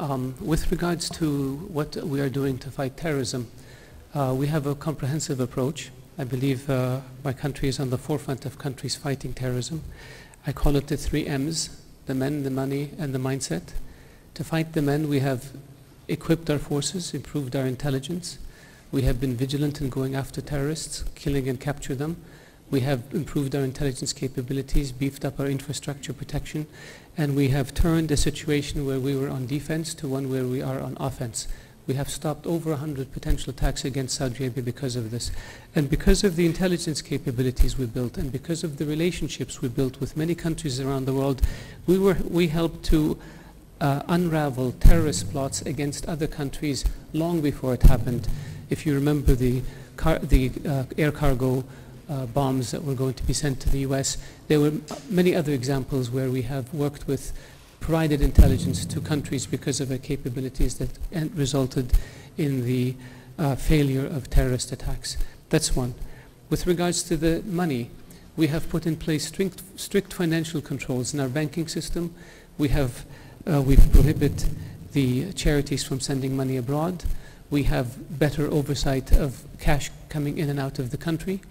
With regards to what we are doing to fight terrorism, we have a comprehensive approach. I believe my country is on the forefront of countries fighting terrorism. I call it the 3 M's, the men, the money, and the mindset. To fight the men, we have equipped our forces, improved our intelligence. We have been vigilant in going after terrorists, killing and capture them. We have improved our intelligence capabilities, beefed up our infrastructure protection, and we have turned a situation where we were on defense to one where we are on offense. We have stopped over 100 potential attacks against Saudi Arabia because of this. And because of the intelligence capabilities we built, and because of the relationships we built with many countries around the world, we helped to unravel terrorist plots against other countries long before it happened. If you remember the air cargo bombs that were going to be sent to the US, there were many other examples where we have worked with, provided intelligence to countries because of our capabilities that resulted in the failure of terrorist attacks. That's one. With regards to the money, we have put in place strict financial controls in our banking system. We prohibit the charities from sending money abroad. We have better oversight of cash coming in and out of the country.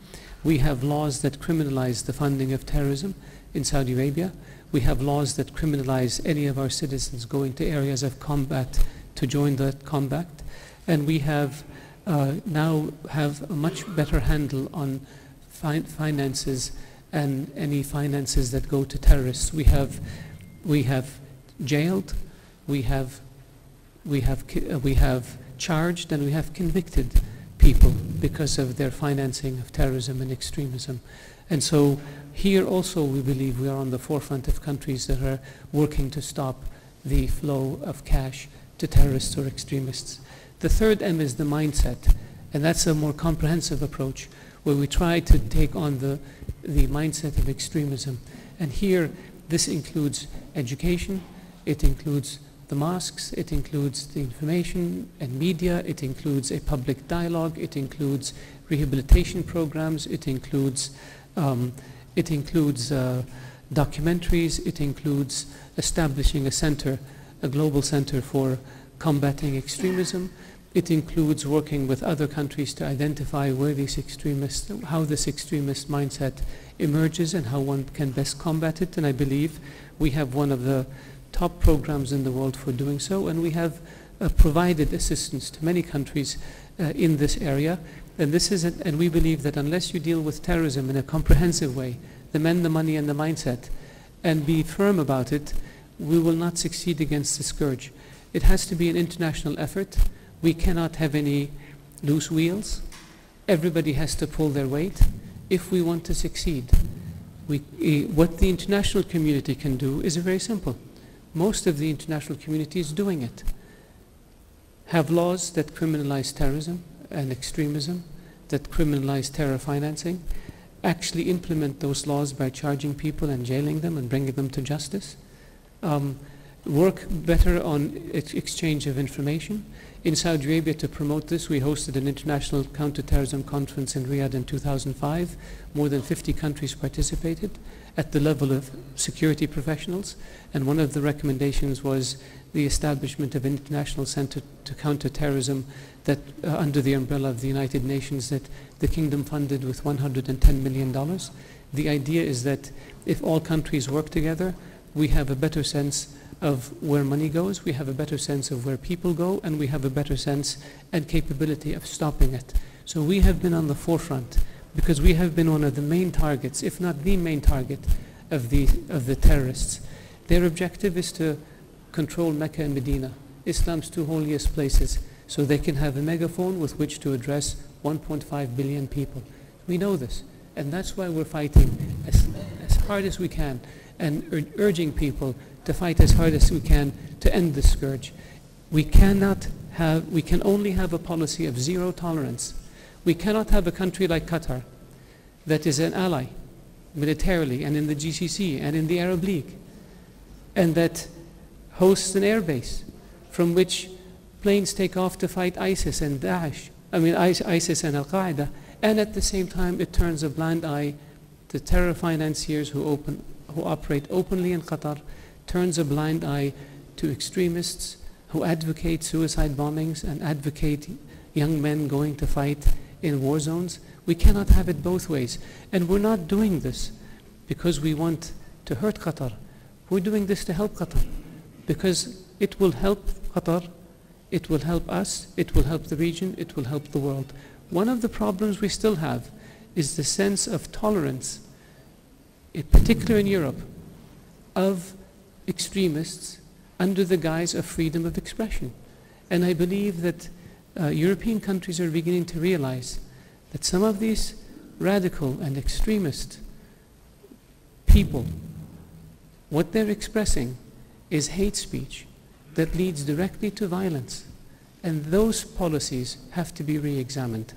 We have laws that criminalize the funding of terrorism in Saudi Arabia. We have laws that criminalize any of our citizens going to areas of combat to join that combat. And we have now have a much better handle on finances and any finances that go to terrorists. We have jailed, we have charged, and we have convicted people because of their financing of terrorism and extremism. And so here also we believe we are on the forefront of countries that are working to stop the flow of cash to terrorists or extremists. The 3rd M is the mindset, and that's a more comprehensive approach where we try to take on the mindset of extremism. And here this includes education, it includes the mosques, it includes the information and media, it includes a public dialogue, it includes rehabilitation programs, it includes documentaries, it includes establishing a center, a global center for combating extremism. It includes working with other countries to identify where these extremists, how this extremist mindset emerges and how one can best combat it. And I believe we have one of the top programs in the world for doing so, and we have provided assistance to many countries in this area. And and we believe that unless you deal with terrorism in a comprehensive way, the men, the money, and the mindset, and be firm about it, we will not succeed against the scourge. It has to be an international effort. We cannot have any loose wheels. Everybody has to pull their weight if we want to succeed. What the international community can do is very simple. Most of the international community is doing it. Have laws that criminalize terrorism and extremism, that criminalize terror financing, actually implement those laws by charging people and jailing them and bringing them to justice, work better on exchange of information. In Saudi Arabia, to promote this, we hosted an international counterterrorism conference in Riyadh in 2005. More than 50 countries participated at the level of security professionals, and one of the recommendations was the establishment of an international center to counter terrorism that under the umbrella of the United Nations that the Kingdom funded with $110 million. The idea is that if all countries work together, we have a better sense of where money goes, we have a better sense of where people go, and we have a better sense and capability of stopping it. So we have been on the forefront because we have been one of the main targets, if not the main target, of the terrorists. Their objective is to control Mecca and Medina, Islam's 2 holiest places, so they can have a megaphone with which to address 1.5 billion people. We know this, and that's why we're fighting as hard as we can and urging people to fight as hard as we can to end this scourge. We can only have a policy of zero tolerance. We cannot have a country like Qatar that is an ally militarily and in the GCC and in the Arab League, and that hosts an air base from which planes take off to fight ISIS and Daesh, ISIS and Al-Qaeda, and at the same time it turns a blind eye to terror financiers who operate openly in Qatar, turns a blind eye to extremists who advocate suicide bombings and advocate young men going to fight in war zones. We cannot have it both ways. And we're not doing this because we want to hurt Qatar. We're doing this to help Qatar because it will help Qatar, it will help us, it will help the region, it will help the world. One of the problems we still have is the sense of tolerance, in particular in Europe, of extremists under the guise of freedom of expression. And I believe that European countries are beginning to realize that some of these radical and extremist people, what they're expressing is hate speech that leads directly to violence. And those policies have to be re-examined.